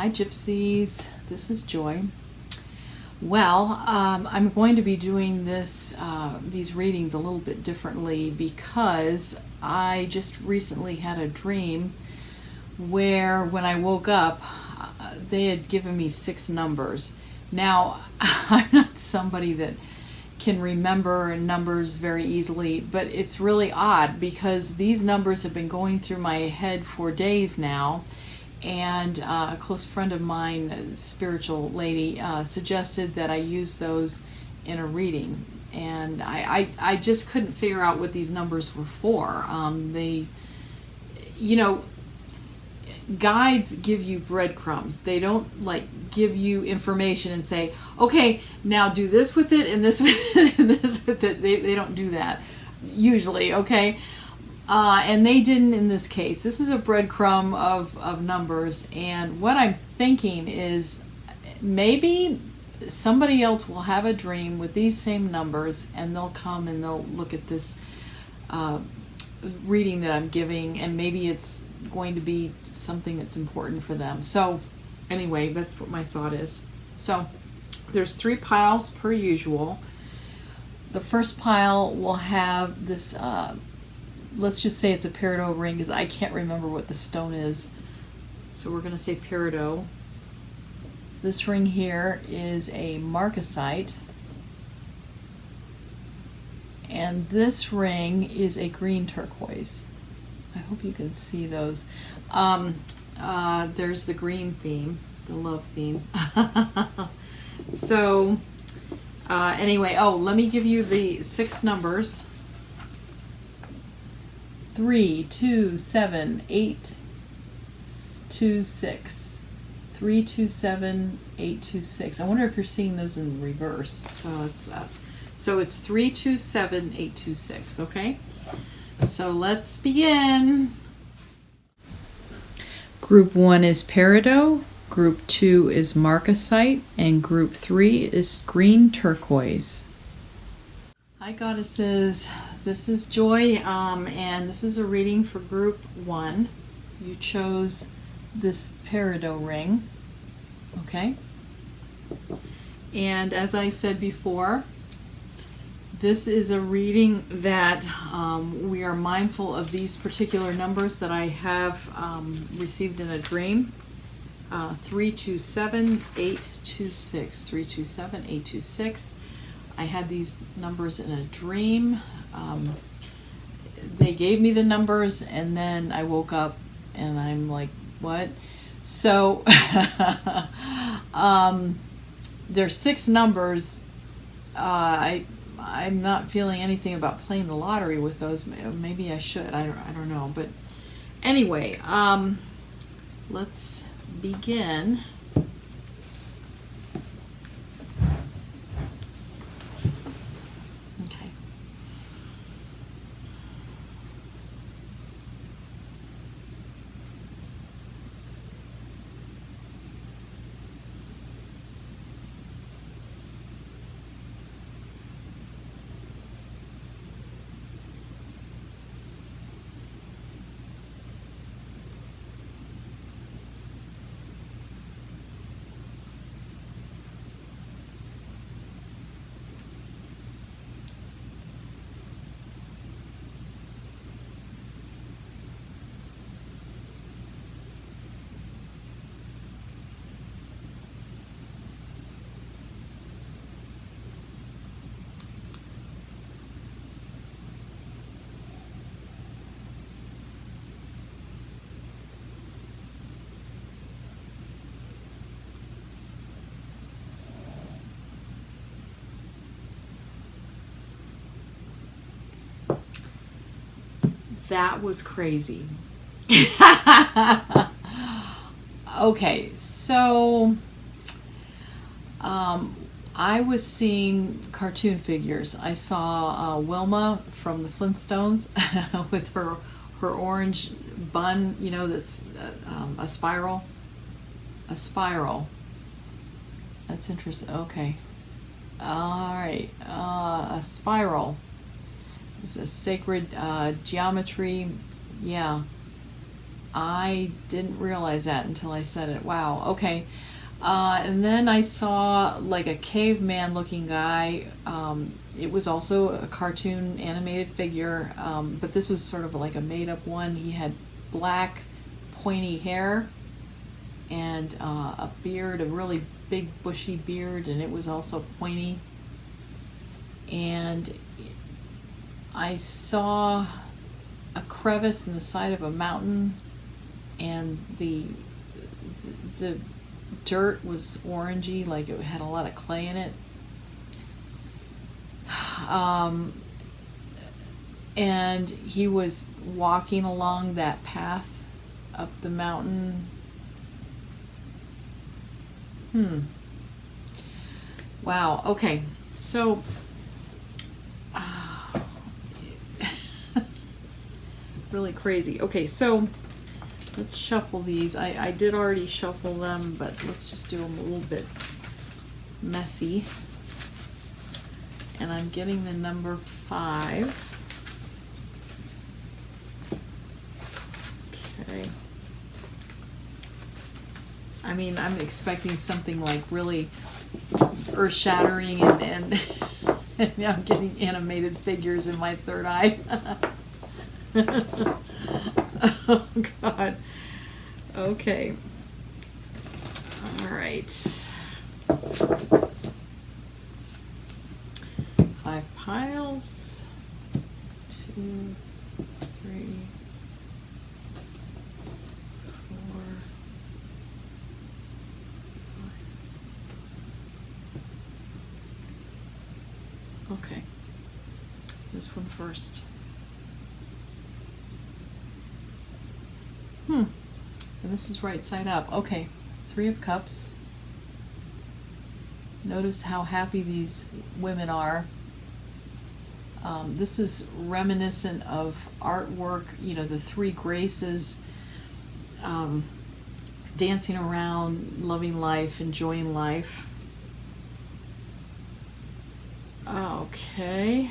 Hi Gypsies, this is Joy. Well, I'm going to be doing these readings a little bit differently because I just recently had a dream where when I woke up, they had given me 6 numbers. Now, I'm not somebody that can remember numbers very easily, but it's really odd because these numbers have been going through my head for days now. And a close friend of mine, a spiritual lady, suggested that I use those in a reading. And I just couldn't figure out what these numbers were for. Guides give you breadcrumbs. They don't like give you information and say, okay, now do this with it and this with it and this with it. They don't do that usually, okay? And they didn't in this case. This is a breadcrumb of numbers, and what I'm thinking is maybe somebody else will have a dream with these same numbers, and they'll come and they'll look at this reading that I'm giving, and maybe it's going to be something that's important for them. So anyway, that's what my thought is. So there's 3 piles per usual. The first pile will have this let's just say it's a Peridot ring because I can't remember what the stone is. So we're going to say Peridot. This ring here is a Marcasite. And this ring is a green turquoise. I hope you can see those. There's the green theme, the love theme. So anyway, let me give you the 6 numbers. 3, 2, 7, 8, 2, 6. 3, 2, 7, 8, 2, 6. I wonder if you're seeing those in reverse. So it's 3, 2, 7, 8, 2, 6. Okay. So let's begin. Group 1 is Peridot. Group 2 is Marcasite, and Group 3 is green turquoise. Hi goddesses, this is Joy, and this is a reading for Group 1. You chose this Peridot ring, okay? And as I said before, this is a reading that we are mindful of these particular numbers that I have received in a dream. 327 826, 327 826. I had these numbers in a dream. They gave me the numbers, and then I woke up and I'm like, what? So there's 6 numbers. I'm not feeling anything about playing the lottery with those. Maybe I should. I don't know. But anyway, let's begin. Okay. That was crazy. Okay, so I was seeing cartoon figures. I saw Wilma from the Flintstones with her orange bun, you know, that's a spiral. A spiral. That's interesting. Okay. All right. A spiral. It's a sacred geometry. Yeah. I didn't realize that until I said it. Wow, okay. And then I saw like a caveman looking guy. It was also a cartoon animated figure, but this was sort of like a made up one. He had black pointy hair and a beard, a really big bushy beard, and it was also pointy. And I saw a crevice in the side of a mountain, and the dirt was orangey, like it had a lot of clay in it. And he was walking along that path up the mountain. Wow, okay, so it's really crazy. Okay, so let's shuffle these. I did already shuffle them, but let's just do them a little bit messy. And I'm getting the number 5. Okay. I mean, I'm expecting something like really earth-shattering, and I'm getting animated figures in my third eye. Oh, God. Okay. All right. 5 piles. 2, 3, 4. Okay. This one first. And this is right side up. Okay. 3 of Cups. Notice how happy these women are. This is reminiscent of artwork, you know, the 3 graces, dancing around, loving life, enjoying life. Okay.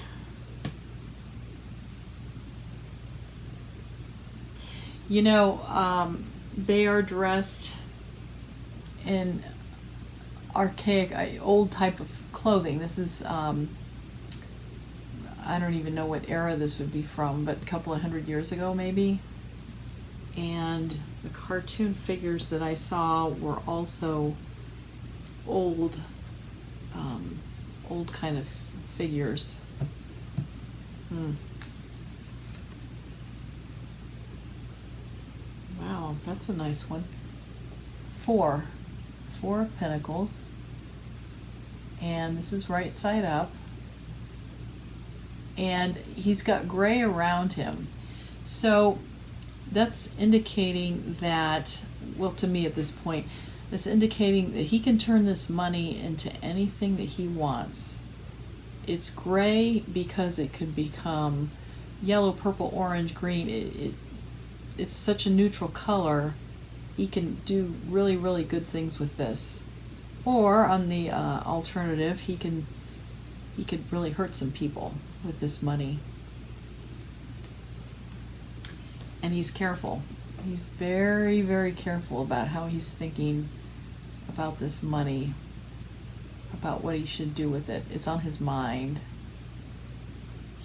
You know, they are dressed in archaic, old type of clothing. This is, I don't even know what era this would be from, but a couple of 100 years ago maybe. And the cartoon figures that I saw were also old, old kind of figures. Wow, that's a nice one. 4 of Pentacles, and this is right side up, and he's got gray around him, so that's indicating that, well, to me at this point, it's indicating that he can turn this money into anything that he wants. It's gray because it could become yellow, purple, orange, green. It's such a neutral color. He can do really, really good things with this. Or on the alternative, he could really hurt some people with this money. And he's careful. He's very, very careful about how he's thinking about this money, about what he should do with it. It's on his mind.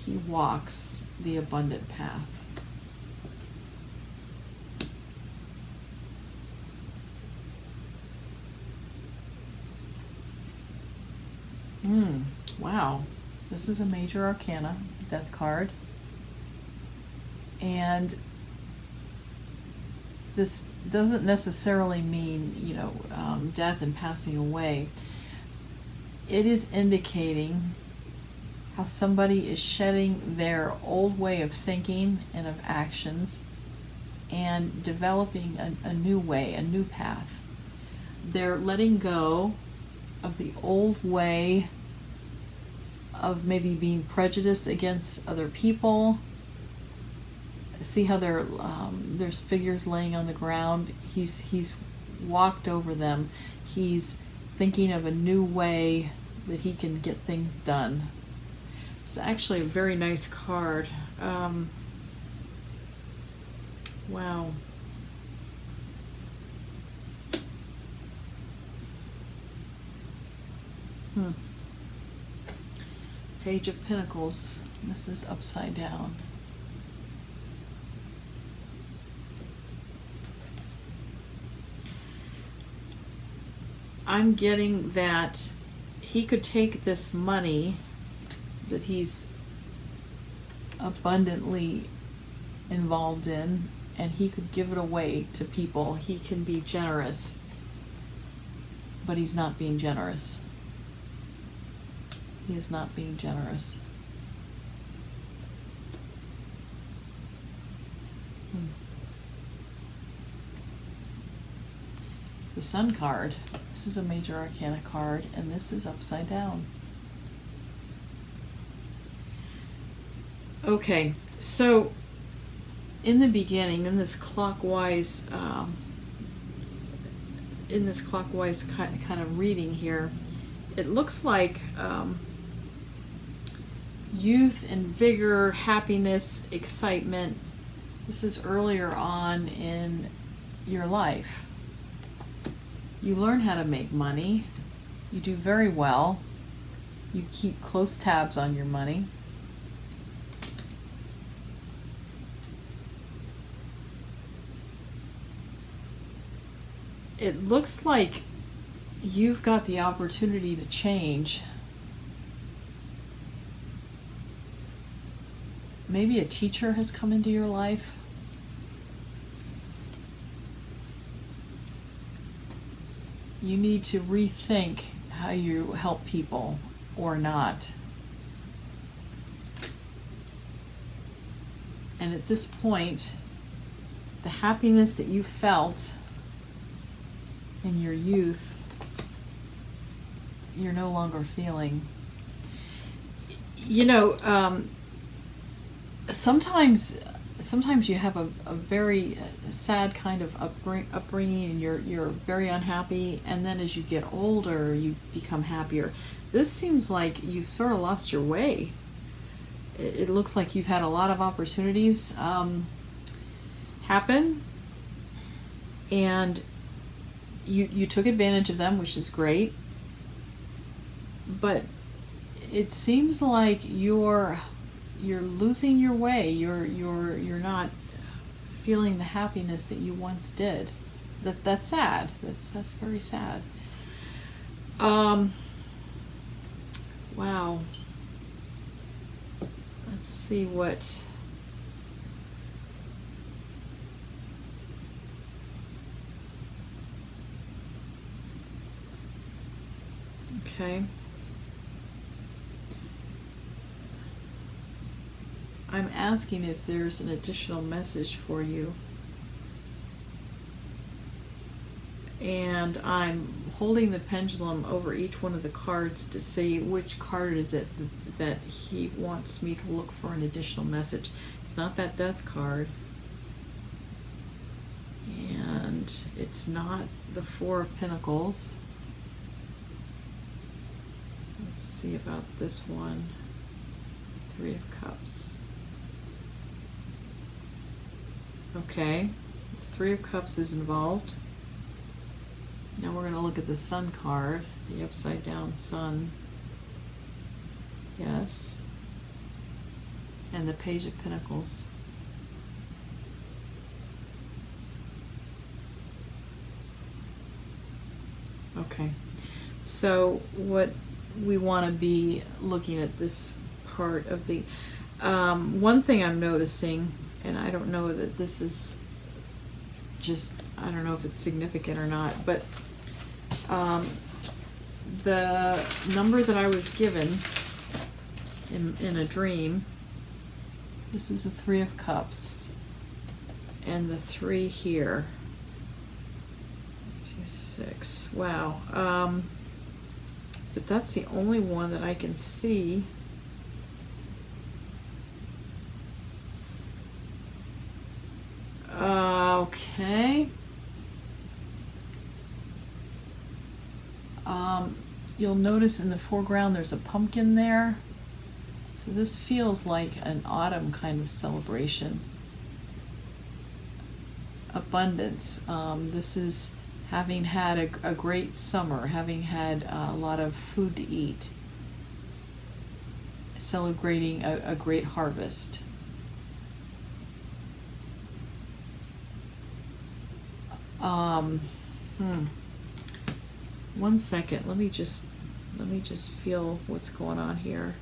He walks the abundant path. Wow, this is a major arcana, Death card. And this doesn't necessarily mean, you know, death and passing away. It is indicating how somebody is shedding their old way of thinking and of actions and developing a new way, a new path. They're letting go of the old way of maybe being prejudiced against other people. See how there's figures laying on the ground. He's walked over them. He's thinking of a new way that he can get things done. It's actually a very nice card. Wow. Page of Pentacles. This is upside down. I'm getting that he could take this money that he's abundantly involved in, and he could give it away to people. He can be generous, but he's not being generous. He is not being generous. The Sun card. This is a major arcana card, and this is upside down. Okay, so in the beginning, in this clockwise kind of reading here, it looks like youth and vigor, happiness, excitement. This is earlier on in your life. You learn how to make money. You do very well. You keep close tabs on your money. It looks like you've got the opportunity to change. Maybe a teacher has come into your life. You need to rethink how you help people or not. And at this point, the happiness that you felt in your youth, you're no longer feeling. You know, sometimes you have a very sad kind of upbringing, and you're very unhappy, and then as you get older, you become happier. This seems like you've sort of lost your way. It looks like you've had a lot of opportunities happen, and you took advantage of them, which is great, but it seems like you're losing your way. You're not feeling the happiness that you once did. That's sad. That's very sad. Wow. Let's see what. Okay. I'm asking if there's an additional message for you. And I'm holding the pendulum over each one of the cards to see which card is it that he wants me to look for an additional message. It's not that Death card. And it's not the Four of Pentacles. Let's see about this one. Three of Cups. Okay, Three of Cups is involved. Now we're going to look at the Sun card, the upside down Sun. Yes. And the Page of Pentacles. Okay, so what we want to be looking at this part of the one thing I'm noticing, and I don't know that this is just, I don't know if it's significant or not, but the number that I was given in a dream, this is the Three of Cups, and the 3 here. 2, 6. Wow. But that's the only one that I can see. Okay. You'll notice in the foreground there's a pumpkin there. So this feels like an autumn kind of celebration. Abundance. This is having had a great summer, having had a lot of food to eat, celebrating a great harvest. One second, let me just feel what's going on here.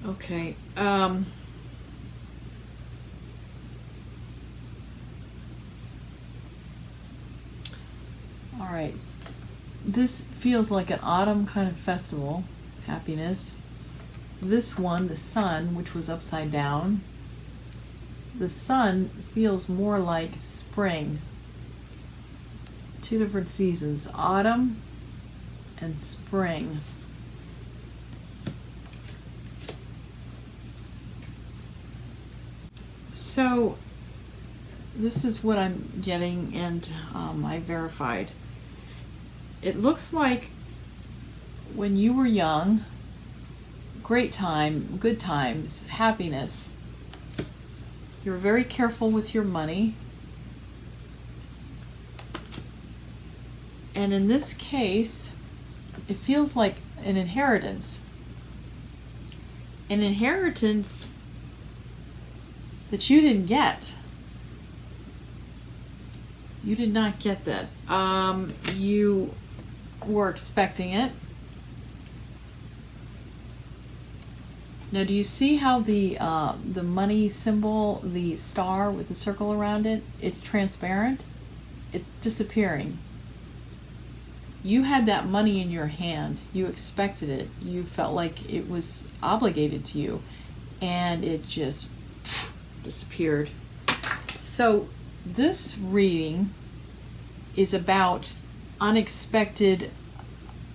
Okay. All right. This feels like an autumn kind of festival, happiness. This one, the sun, which was upside down, the sun feels more like spring. Two different seasons, autumn and spring. So this is what I'm getting, and I verified. It looks like when you were young, great time, good times, happiness. You were very careful with your money. And in this case, it feels like an inheritance. An inheritance that you didn't get. You did not get that. You were expecting it. Now, do you see how the money symbol, the star with the circle around it, it's transparent? It's disappearing. You had that money in your hand. You expected it. You felt like it was obligated to you, and it just disappeared. So this reading is about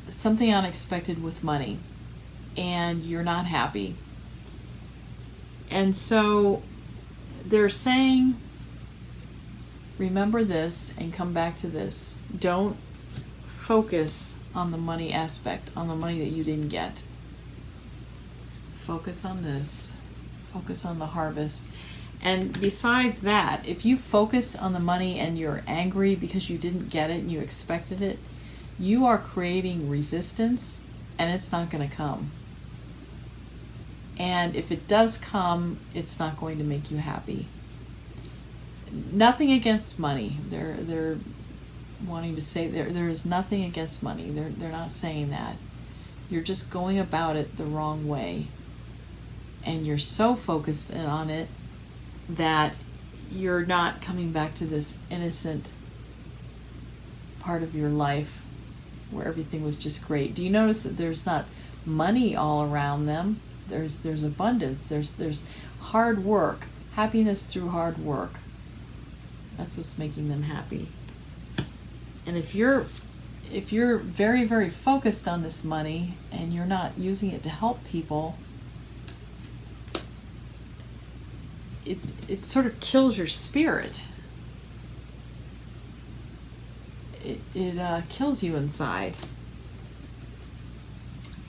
something unexpected with money, and you're not happy. And so they're saying, remember this and come back to this. Don't focus on the money aspect, on the money that you didn't get. Focus on this. Focus on the harvest. And besides that, if you focus on the money and you're angry because you didn't get it and you expected it, you are creating resistance, and it's not going to come. And if it does come, it's not going to make you happy. Nothing against money. They're wanting to say there is nothing against money. They're not saying that. You're just going about it the wrong way. And you're so focused on it that you're not coming back to this innocent part of your life where everything was just great. Do you notice that there's not money all around them? There's abundance. There's hard work, happiness through hard work. That's what's making them happy. And if you're very, very focused on this money and you're not using it to help people, it sort of kills your spirit. It kills you inside.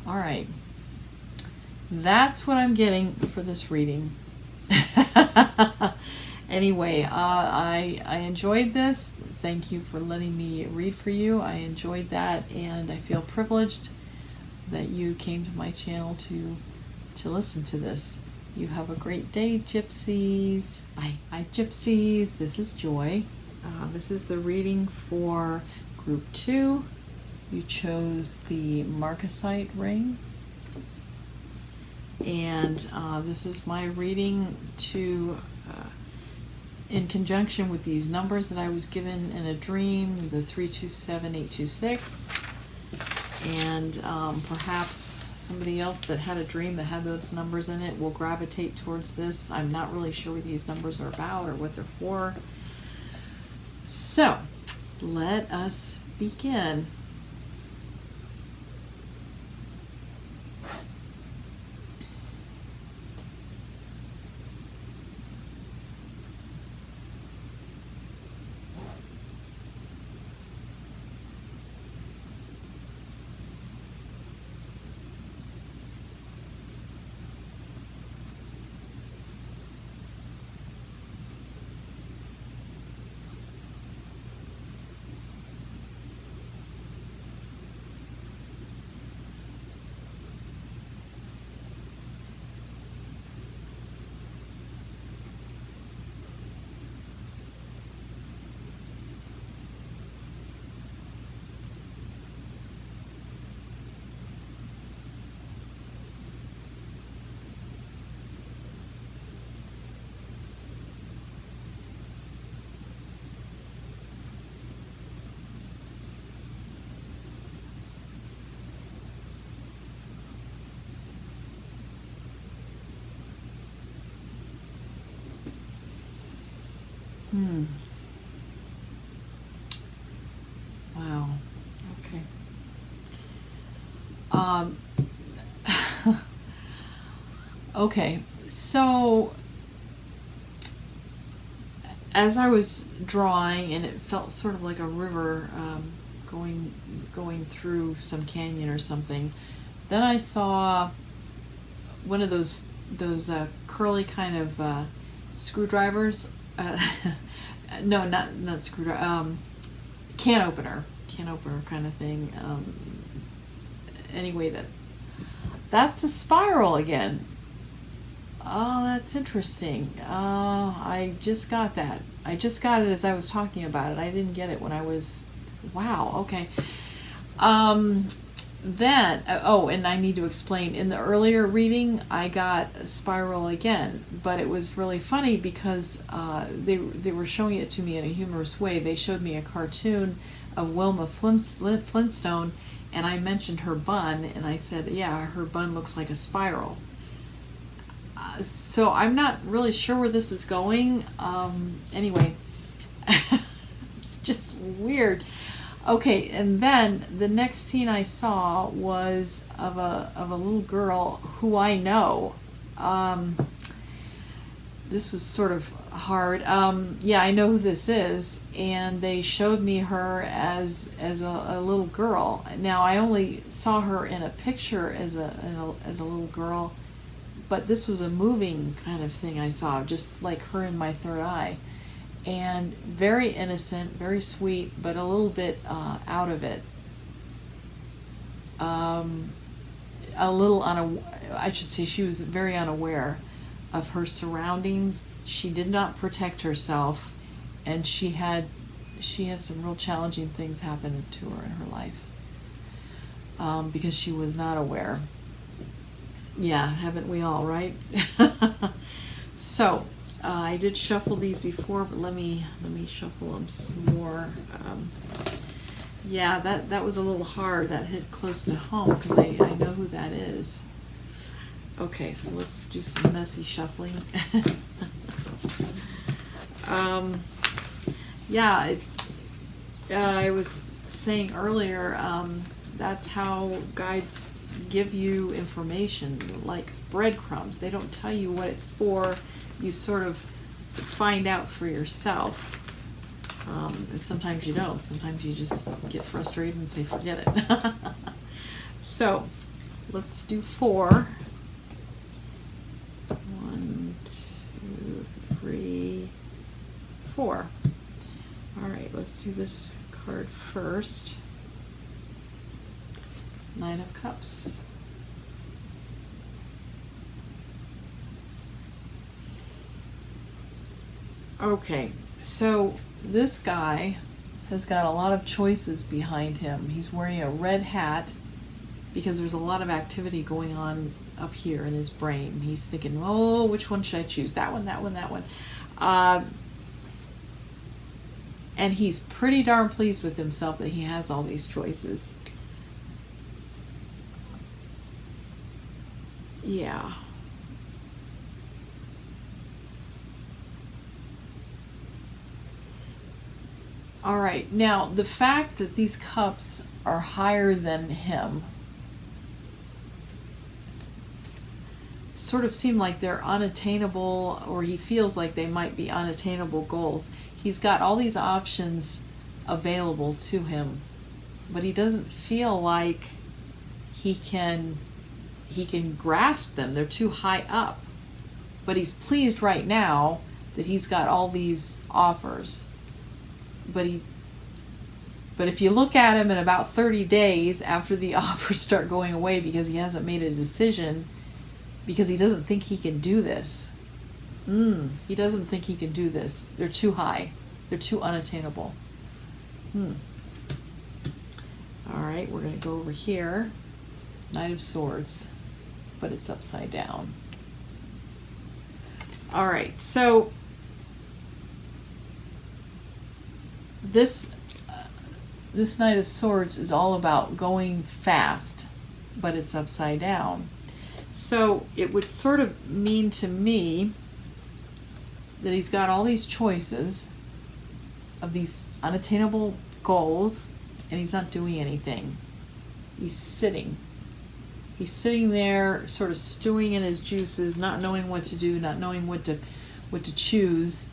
All right. That's what I'm getting for this reading. Anyway, I enjoyed this. Thank you for letting me read for you. I enjoyed that, and I feel privileged that you came to my channel to listen to this. You have a great day, gypsies. Hi, gypsies. This is Joy. This is the reading for Group 2. You chose the Marcasite ring. And this is my reading in conjunction with these numbers that I was given in a dream, the 327826. And perhaps somebody else that had a dream that had those numbers in it will gravitate towards this. I'm not really sure what these numbers are about or what they're for. So, let us begin. Wow. Okay. Okay. So, as I was drawing, and it felt sort of like a river going through some canyon or something, then I saw one of those curly kind of screwdrivers. No, not screwdriver. Can opener kind of thing. Anyway, that's a spiral again. Oh, that's interesting. I just got that. I just got it as I was talking about it. I didn't get it when I was. Wow. Okay. Then, and I need to explain. In the earlier reading, I got a spiral again, but it was really funny because they were showing it to me in a humorous way. They showed me a cartoon of Wilma Flintstone, and I mentioned her bun, and I said, yeah, her bun looks like a spiral. So I'm not really sure where this is going. Anyway, it's just weird. Okay, and then the next scene I saw was of a little girl who I know. This was sort of hard. Yeah, I know who this is, and they showed me her as a little girl. Now I only saw her in a picture as a little girl, but this was a moving kind of thing I saw, just like her in my third eye. And very innocent, very sweet, but a little bit out of it. A little I should say she was very unaware of her surroundings. She did not protect herself, and she had some real challenging things happen to her in her life because she was not aware. Yeah, haven't we all, right? So. I did shuffle these before, but let me shuffle them some more. Yeah, that was a little hard. That hit close to home because I know who that is. Okay, so let's do some messy shuffling. Yeah, I was saying earlier, that's how guides give you information, like breadcrumbs. They don't tell you what it's for. You sort of find out for yourself. And sometimes you don't. Sometimes you just get frustrated and say, forget it. So, let's do 4. 1, 2, 3, 4. All right, let's do this card first. 9 of Cups. Okay, so this guy has got a lot of choices behind him. He's wearing a red hat because there's a lot of activity going on up here in his brain. He's thinking, oh, which one should I choose? That one, that one, that one. And he's pretty darn pleased with himself that he has all these choices. Yeah. All right, now the fact that these cups are higher than him sort of seem like they're unattainable, or he feels like they might be unattainable goals. He's got all these options available to him, but he doesn't feel like he can grasp them. They're too high up. But he's pleased right now that he's got all these offers. But if you look at him in about 30 days after the offers start going away because he hasn't made a decision, because he doesn't think he can do this. He doesn't think he can do this. They're too high. They're too unattainable. All right, we're going to go over here. Knight of Swords, but it's upside down. All right, so this Knight of Swords is all about going fast, but it's upside down. So it would sort of mean to me that he's got all these choices of these unattainable goals, and he's not doing anything. He's sitting. He's sitting there sort of stewing in his juices, not knowing what to do, not knowing what to choose.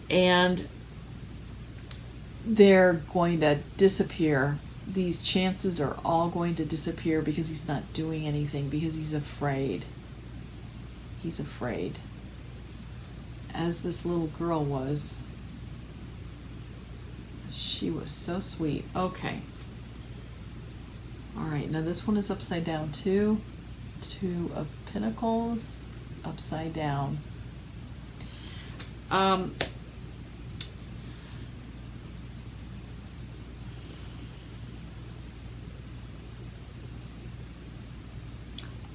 And they're going to disappear. These chances are all going to disappear because he's not doing anything, because he's afraid. He's afraid. As this little girl was. She was so sweet. Okay. All right, now this one is upside down too. Two of Pentacles, upside down.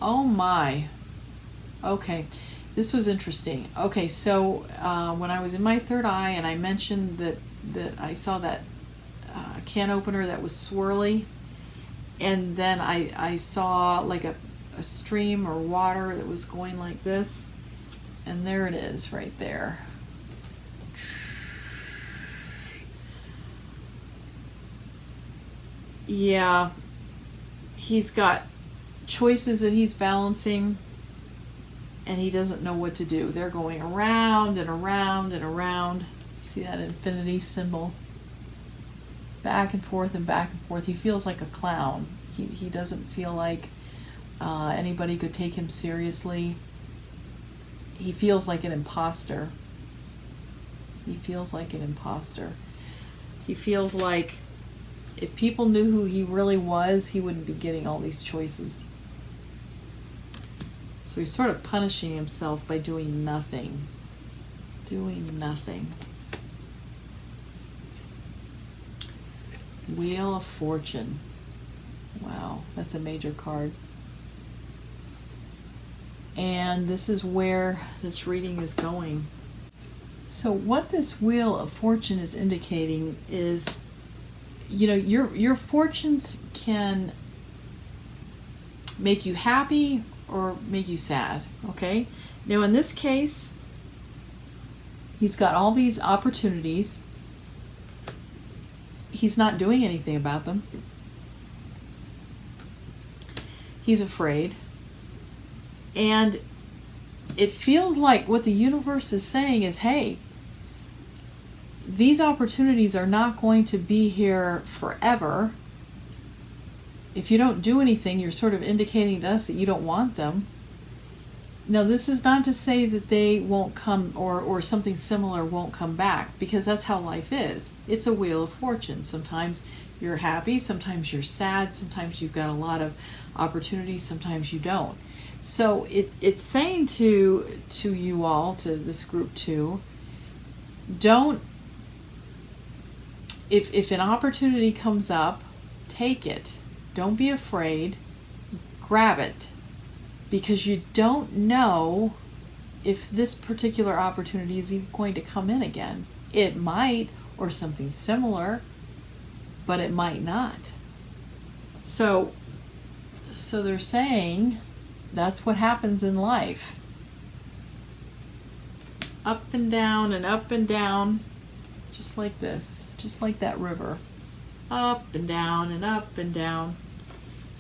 Oh my. Okay, this was interesting. Okay, so when I was in my third eye and I mentioned that I saw that can opener that was swirly, and then I saw like a stream or water that was going like this, and there it is right there. Yeah, he's got choices that he's balancing, and he doesn't know what to do. They're going around and around and around. See that infinity symbol? Back and forth and back and forth. He feels like a clown. He doesn't feel like anybody could take him seriously. He feels like an imposter. He feels like an imposter. He feels like if people knew who he really was, he wouldn't be getting all these choices. So he's sort of punishing himself by doing nothing. Doing nothing. Wheel of Fortune. Wow, that's a major card. And this is where this reading is going. So what this Wheel of Fortune is indicating is, you know, your fortunes can make you happy or make you sad, okay? Now in this case, he's got all these opportunities. He's not doing anything about them. He's afraid. And it feels like what the universe is saying is, hey, these opportunities are not going to be here forever. If you don't do anything, you're sort of indicating to us that you don't want them. Now, this is not to say that they won't come, or something similar won't come back, because that's how life is. It's a wheel of fortune. Sometimes you're happy, sometimes you're sad, sometimes you've got a lot of opportunities, sometimes you don't. So it's saying to you all, to this group too, don't, if an opportunity comes up, take it. Don't be afraid. Grab it. Because you don't know if this particular opportunity is even going to come in again. It might, or something similar, but it might not. So they're saying, that's what happens in life. Up and down, just like this, just like that river. Up and down and up and down.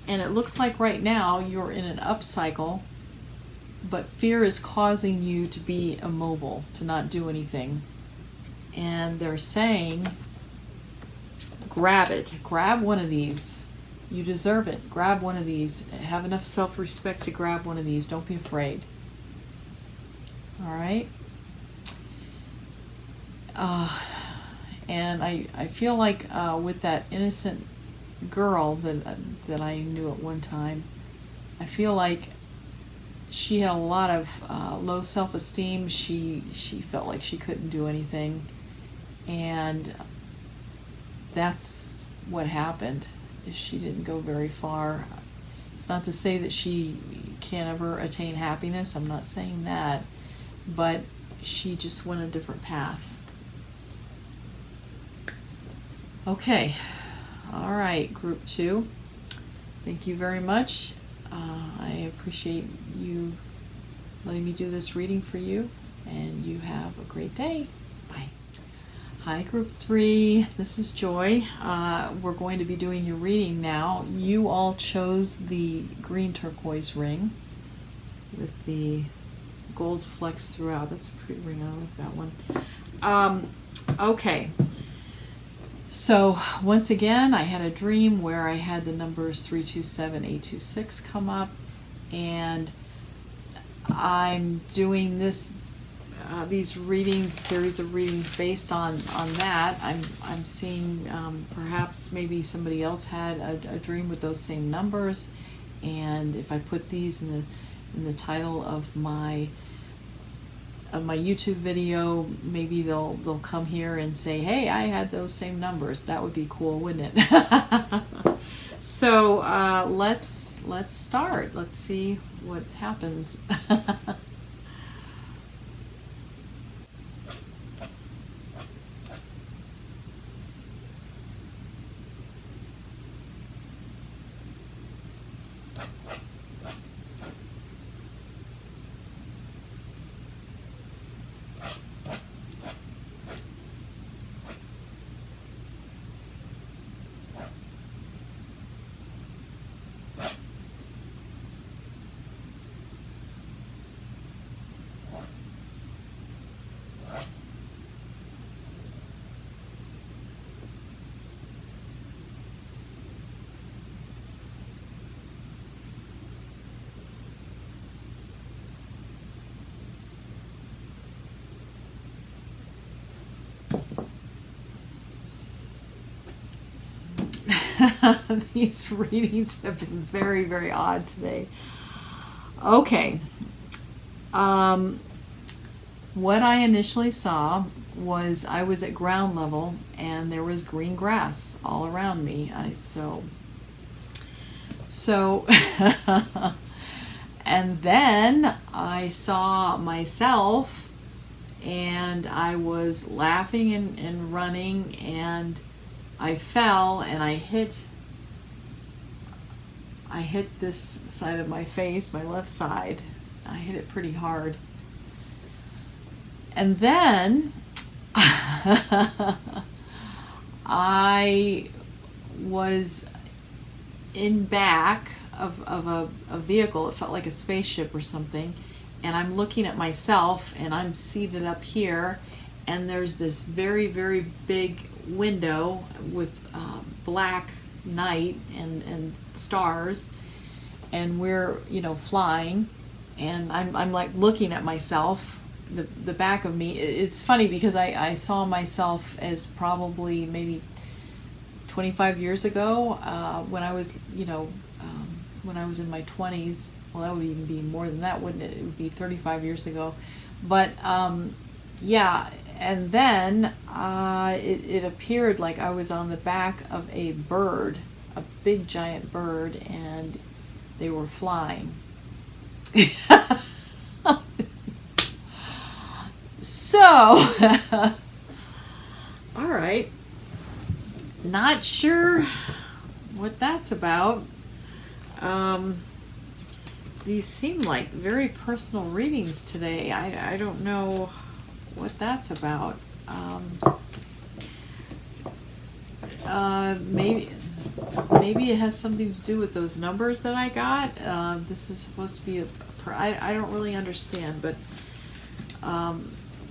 And it looks like right now you're in an up cycle, but fear is causing you to be immobile, to not do anything. And they're saying, grab it. Grab one of these. You deserve it. Grab one of these. Have enough self-respect to grab one of these. Don't be afraid. All right? And I feel like with that innocent girl that I knew at one time, I feel like she had a lot of low self-esteem. She felt like she couldn't do anything, and that's what happened. Is she didn't go very far. It's not to say that she can't ever attain happiness. I'm not saying that, but she just went a different path. Okay, all right, group 2. Thank you very much. I appreciate you letting me do this reading for you, and you have a great day. Bye. Hi, group 3. This is Joy. We're going to be doing your reading now. You all chose the green turquoise ring with the gold flecks throughout. That's a pretty ring. I like that one. Okay. So once again, I had a dream where I had the numbers 327, 826 come up, and I'm doing this these readings, series of readings based on that. I'm seeing perhaps maybe somebody else had a dream with those same numbers, and if I put these in the title of my YouTube video, maybe they'll come here and say, hey, I had those same numbers. That would be cool, wouldn't it? So let's start. Let's see what happens. These readings have been very, very odd today. Okay. What I initially saw was I was at ground level and there was green grass all around me. So and then I saw myself and I was laughing and running, and I fell and I hit this side of my face, my left side. I hit it pretty hard. And then I was in back of a vehicle. It felt like a spaceship or something. And I'm looking at myself, and I'm seated up here, and there's this very, very big window with black night and stars, and we're flying, and I'm like looking at myself, the back of me. It's funny because I saw myself as probably maybe 25 years ago, when I was when I was in my 20s. Well, that would even be more than that, wouldn't it? It would be 35 years ago. But yeah, and then it appeared like I was on the back of a bird, a big giant bird, and they were flying. So, all right, not sure what that's about. these seem like very personal readings today. I don't know what that's about. Maybe it has something to do with those numbers that I got. This is supposed to be I don't really understand, but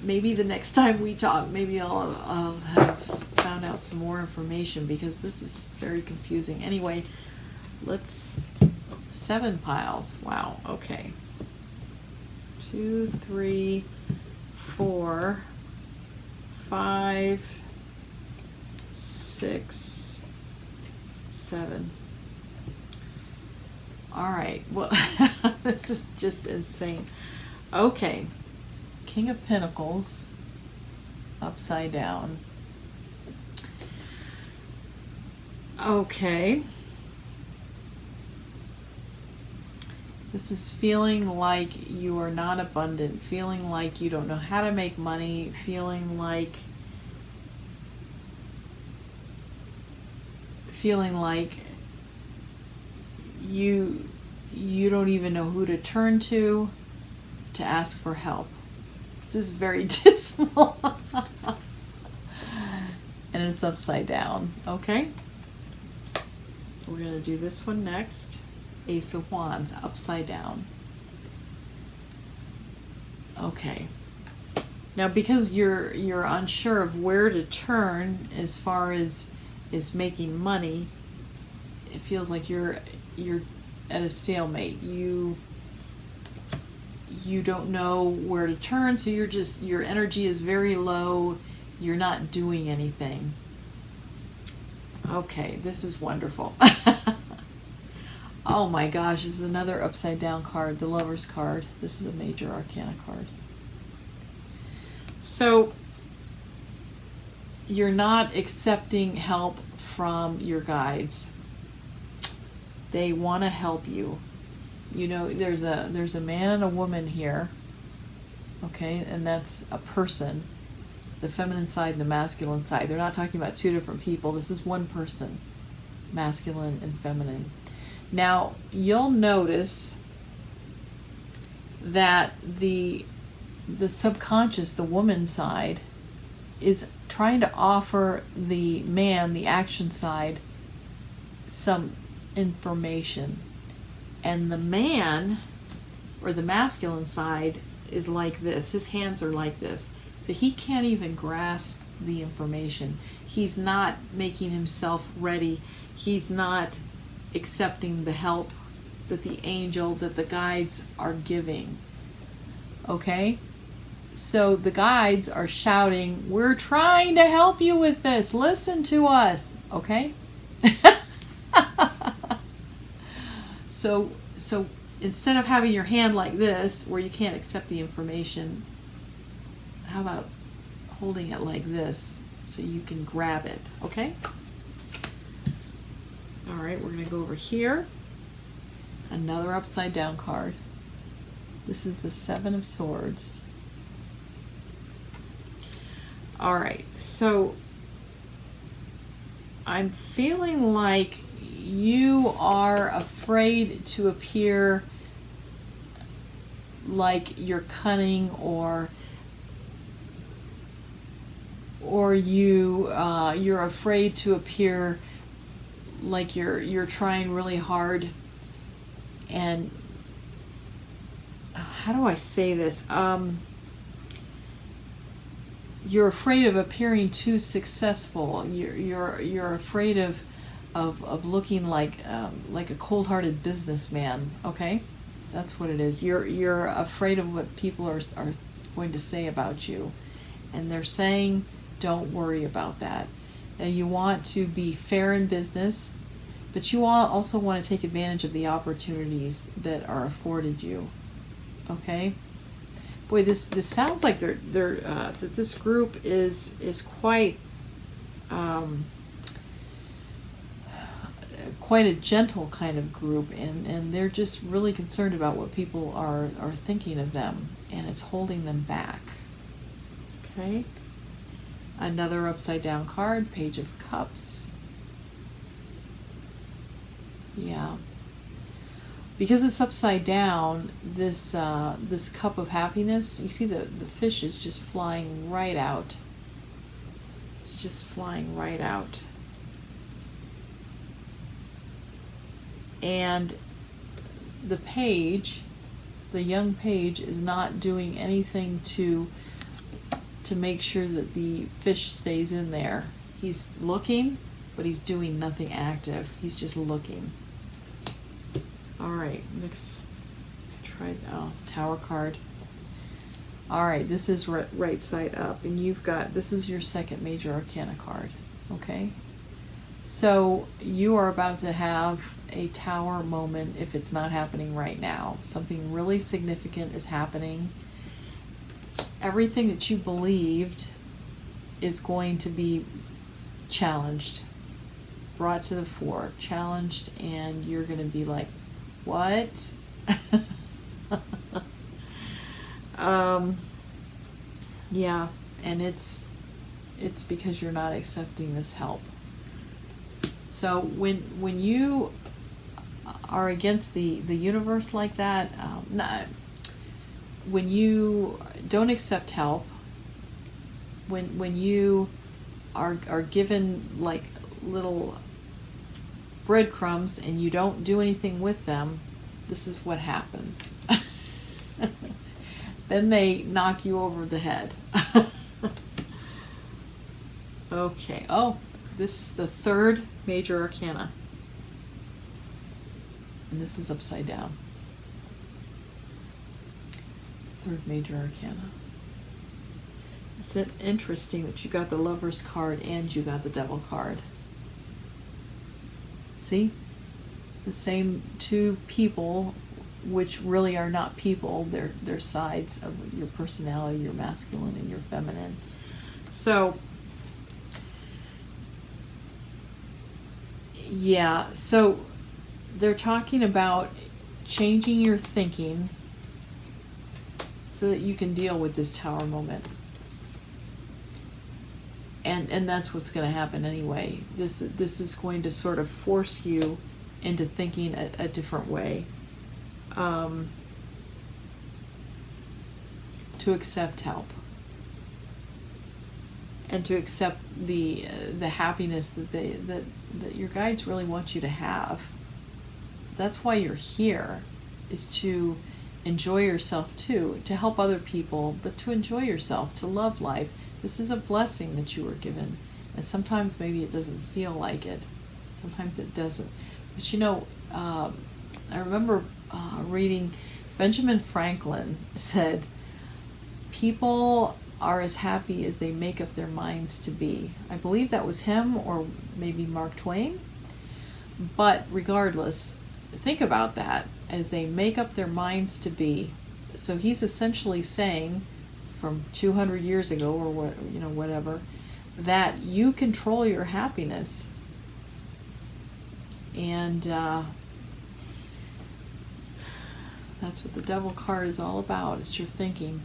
maybe the next time we talk, maybe I'll have found out some more information, because this is very confusing. Anyway, let's 7 piles. Wow. Okay. 2, 3, 4, 5, 6, 7. All right. Well, this is just insane. Okay. King of Pentacles upside down. Okay. This is feeling like you are not abundant, feeling like you don't know how to make money, feeling like you don't even know who to turn to ask for help. This is very dismal. And it's upside down. Okay? We're going to do this one next. Ace of Wands, upside down. Okay. Now, because you're unsure of where to turn as far as making money, it feels like you're at a stalemate. You don't know where to turn, so your energy is very low. You're not doing anything. Okay, this is wonderful. Oh my gosh, this is another upside down card, the Lover's card. This is a major arcana card. So you're not accepting help from your guides. They want to help you. You know, there's a man and a woman here. Okay, and that's a person. The feminine side and the masculine side. They're not talking about two different people. This is one person, masculine and feminine. Now, you'll notice that the subconscious, the woman side, is trying to offer the man, the action side, some information. And the man, or the masculine side, is like this. His hands are like this. So he can't even grasp the information. He's not making himself ready. He's not accepting the help that the angel, that the guides are giving. Okay? So the guides are shouting, "We're trying to help you with this. Listen to us." Okay? So instead of having your hand like this, where you can't accept the information, how about holding it like this so you can grab it? Okay? All right, we're going to go over here. Another upside down card. This is the 7 of Swords. All right, so I'm feeling like you are afraid to appear like you're cunning, or you're afraid to appear like you're trying really hard. And how do I say this? You're afraid of appearing too successful. You're afraid of looking like a cold-hearted businessman. Okay, that's what it is. You're afraid of what people are going to say about you, and they're saying, don't worry about that. Now, you want to be fair in business, but you also want to take advantage of the opportunities that are afforded you. Okay. Boy, this sounds like that this group is quite quite a gentle kind of group, and they're just really concerned about what people are thinking of them, and it's holding them back. Okay. Another upside down card, Page of Cups. Yeah. because it's upside down, this this cup of happiness, you see the fish is just flying right out. It's just flying right out. And the page, the young page, is not doing anything to make sure that the fish stays in there. He's looking, but he's doing nothing active. He's just looking. All right, next, try, Tower card. All right, this is right side up, and you've got, this is your second major arcana card, okay? So you are about to have a tower moment if it's not happening right now. Something really significant is happening. Everything that you believed is going to be challenged, brought to the fore, challenged, and you're going to be like, what? Yeah, and it's because you're not accepting this help. So when you are against the universe like that, when you don't accept help, when you are given like little breadcrumbs and you don't do anything with them, this is what happens. Then they knock you over the head. Okay, oh, this is the third major arcana. And this is upside down. Third major arcana. It's interesting that you got the Lover's card and you got the Devil card. See? The same two people, which really are not people. They're sides of your personality, your masculine and your feminine. So, yeah, so they're talking about changing your thinking so that you can deal with this tower moment. And that's what's going to happen anyway. This is going to sort of force you into thinking a different way. To accept help. And to accept the happiness that your guides really want you to have. That's why you're here, is to enjoy yourself too, to help other people, but to enjoy yourself, to love life. This is a blessing that you were given, and sometimes maybe it doesn't feel like it. Sometimes it doesn't. But you know, I remember reading, Benjamin Franklin said, people are as happy as they make up their minds to be. I believe that was him, or maybe Mark Twain. But regardless, think about that, as they make up their minds to be. So he's essentially saying, from 200 years ago, or what, you know, whatever, that you control your happiness. And that's what the Devil card is all about. It's your thinking.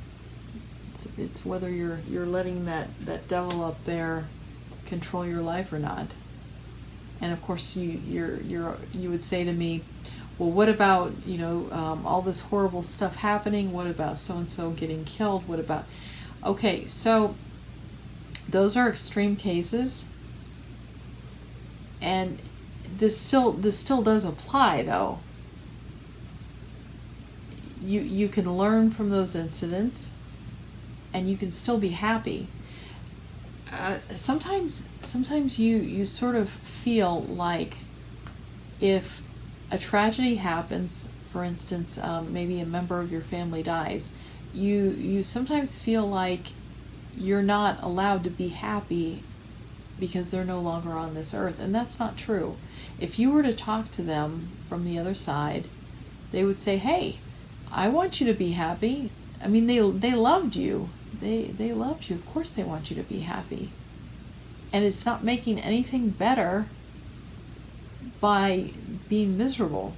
It's whether you're letting that devil up there control your life or not. And of course, you would say to me, well, what about, you know, all this horrible stuff happening? What about so-and-so getting killed? What about... Okay, so those are extreme cases. And this still does apply, though. You can learn from those incidents, and you can still be happy. Sometimes you sort of feel like if a tragedy happens, for instance, maybe a member of your family dies, you sometimes feel like you're not allowed to be happy because they're no longer on this earth, and that's not true. If you were to talk to them from the other side, they would say, hey, I want you to be happy. I mean, they loved you. They loved you. Of course they want you to be happy. And it's not making anything better by being miserable.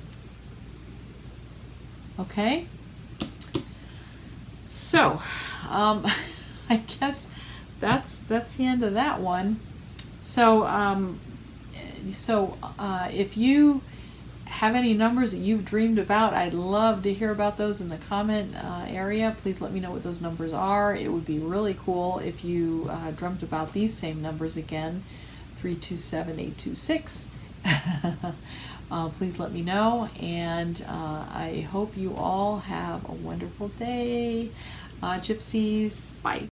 Okay? So, I guess that's the end of that one. So, if you have any numbers that you've dreamed about, I'd love to hear about those in the comment area. Please let me know what those numbers are. It would be really cool if you dreamt about these same numbers again, 327826. Please let me know, and I hope you all have a wonderful day. Gypsies, bye.